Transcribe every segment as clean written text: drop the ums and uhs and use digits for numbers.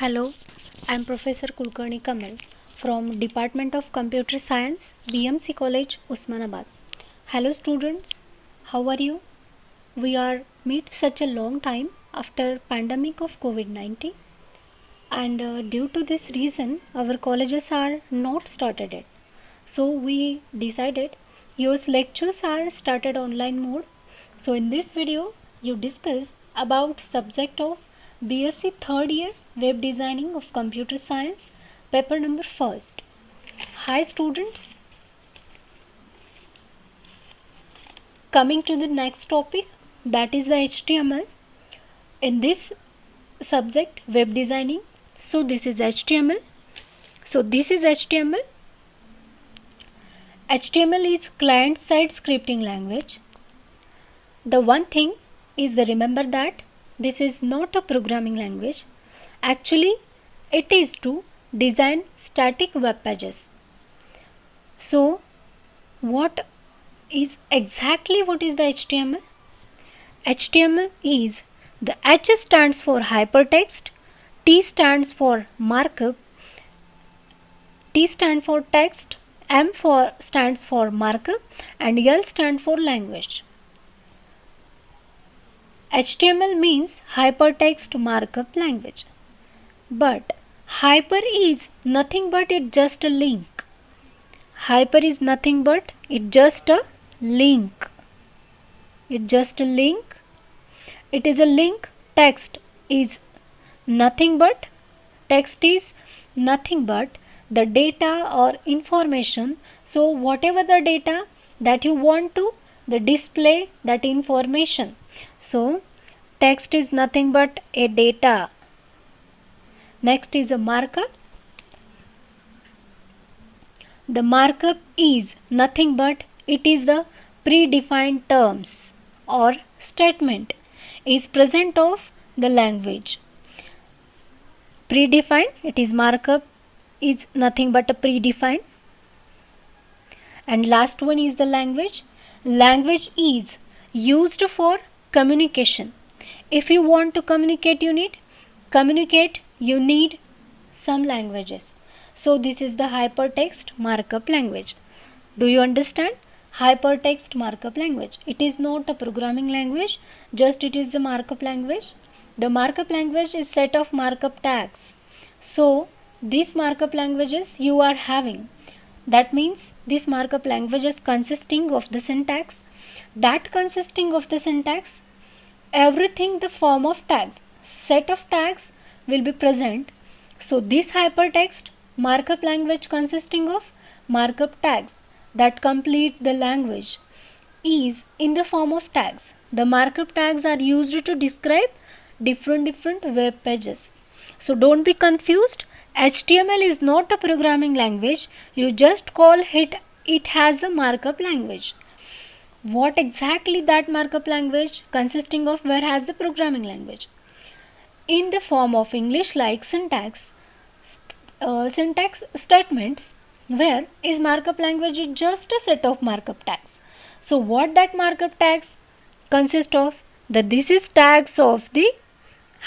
Hello, I am Professor Kulkarni Kamal from Department of Computer Science, BMC College, Osmanabad. Hello students, how are you? We are meet such a long time after pandemic of COVID-19 and due to this reason our colleges are not started yet. So we decided your lectures are started online mode. So in this video you discuss about subject of BSc third year web designing of computer science paper number first. Hi students, coming to the next topic, that is the HTML. In this subject web designing, so this is HTML. So this is HTML. HTML is client side scripting language. The one thing is the remember that this is not a programming language. Actually, it is to design static web pages. So, what is the HTML? HTML is the H stands for hypertext, T stands for markup, T stands for text, stands for markup, and L stands for language. HTML means hypertext markup language. But hyper is nothing but it's just a link. Hyper is nothing but it's just a link. It's just a link. It is a link. Text is nothing but the data or information. So whatever the data that you want to display that information. So text is nothing but a data. Next is a markup. The markup is nothing but it is the predefined terms or statement is present of the language. Predefined, it is markup is nothing but a predefined. And last one is the language. Language is used for communication. If you want to communicate, you need some languages. So this is the hypertext markup language. Do you understand? Hypertext markup language. It is not a programming language, just it is a markup language. The markup language is set of markup tags. So these markup languages you are having. That means this markup language is consisting of the syntax. That consisting of the syntax, everything the form of tags, set of tags will be present. So this hypertext markup language consisting of markup tags that complete the language is in the form of tags. The markup tags are used to describe different web pages. So don't be confused. HTML is not a programming language. You just call it has a markup language. What exactly that markup language consisting of, where has the programming language? In the form of English like syntax statements, where is markup language is just a set of markup tags. So what that markup tags consist of? This is tags of the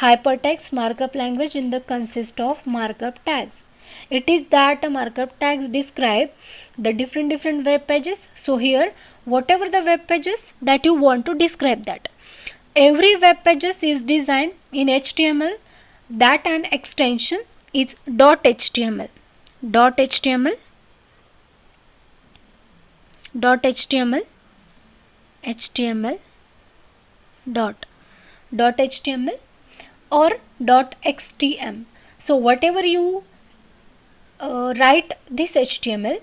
hypertext markup language in the consist of markup tags. It is that markup tags describe the different web pages. So here whatever the web pages that you want to describe that. Every web pages is designed in HTML. That an extension is .html. .html. .html. HTML. .html or .xtm. So whatever you write this HTML,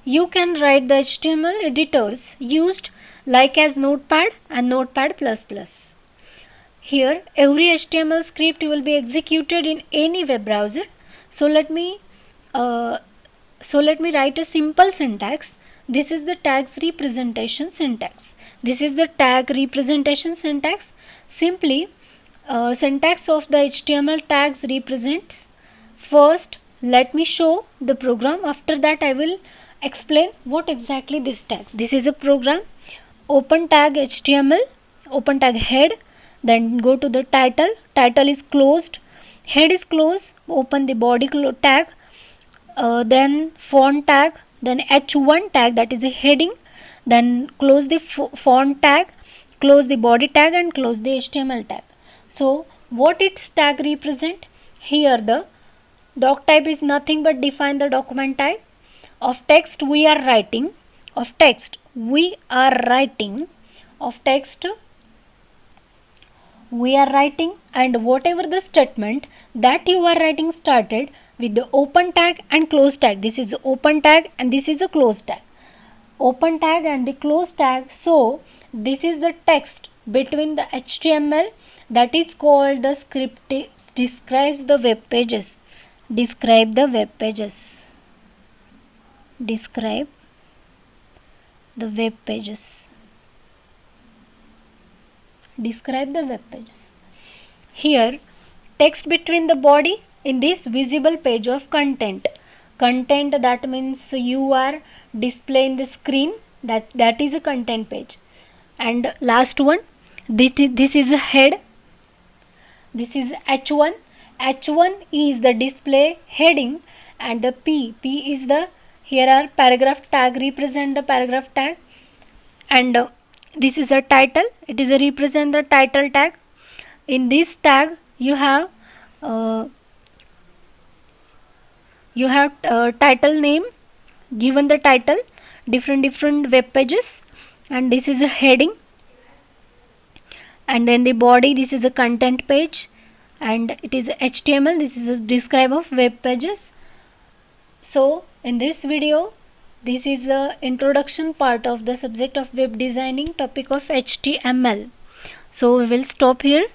you can write the HTML editors used like as Notepad and Notepad++. Here every HTML script will be executed in any web browser. So let me write a simple syntax. This is the tags representation syntax. This is the tag representation syntax. Simply syntax of the HTML tags represents. First let me show the program. After that I will explain what exactly this tags. This is a program. Open tag HTML, open tag head, then go to the title. Title is closed. Head is closed, open the body tag, then font tag, then H1 tag, that is a heading, then close the font tag, close the body tag, and close the HTML tag. So what its tag represent? Here the doc type is nothing but define the document type. Of text we are writing, of text we are writing, of text we are writing, and whatever the statement that you are writing started with the open tag and close tag. This is open tag and this is a close tag. Open tag and the close tag. So this is the text between the HTML, that is called the script, describes the web pages. Describe the web pages. Describe the web pages. Describe the web pages. Here text between the body in this visible page of content. Content, that means you are displaying the screen, that is a content page. And last one, this is a head, this is H1. H1 is the display heading, and the P is the, here are paragraph tag, represent the paragraph tag, and this is a title, it is a represent the title tag. In this tag you have title name, given the title, different web pages, and this is a heading, and then the body, this is a content page, and it is HTML, this is a describe of web pages. So in this video, this is the introduction part of the subject of web designing, topic of HTML. So we will stop here.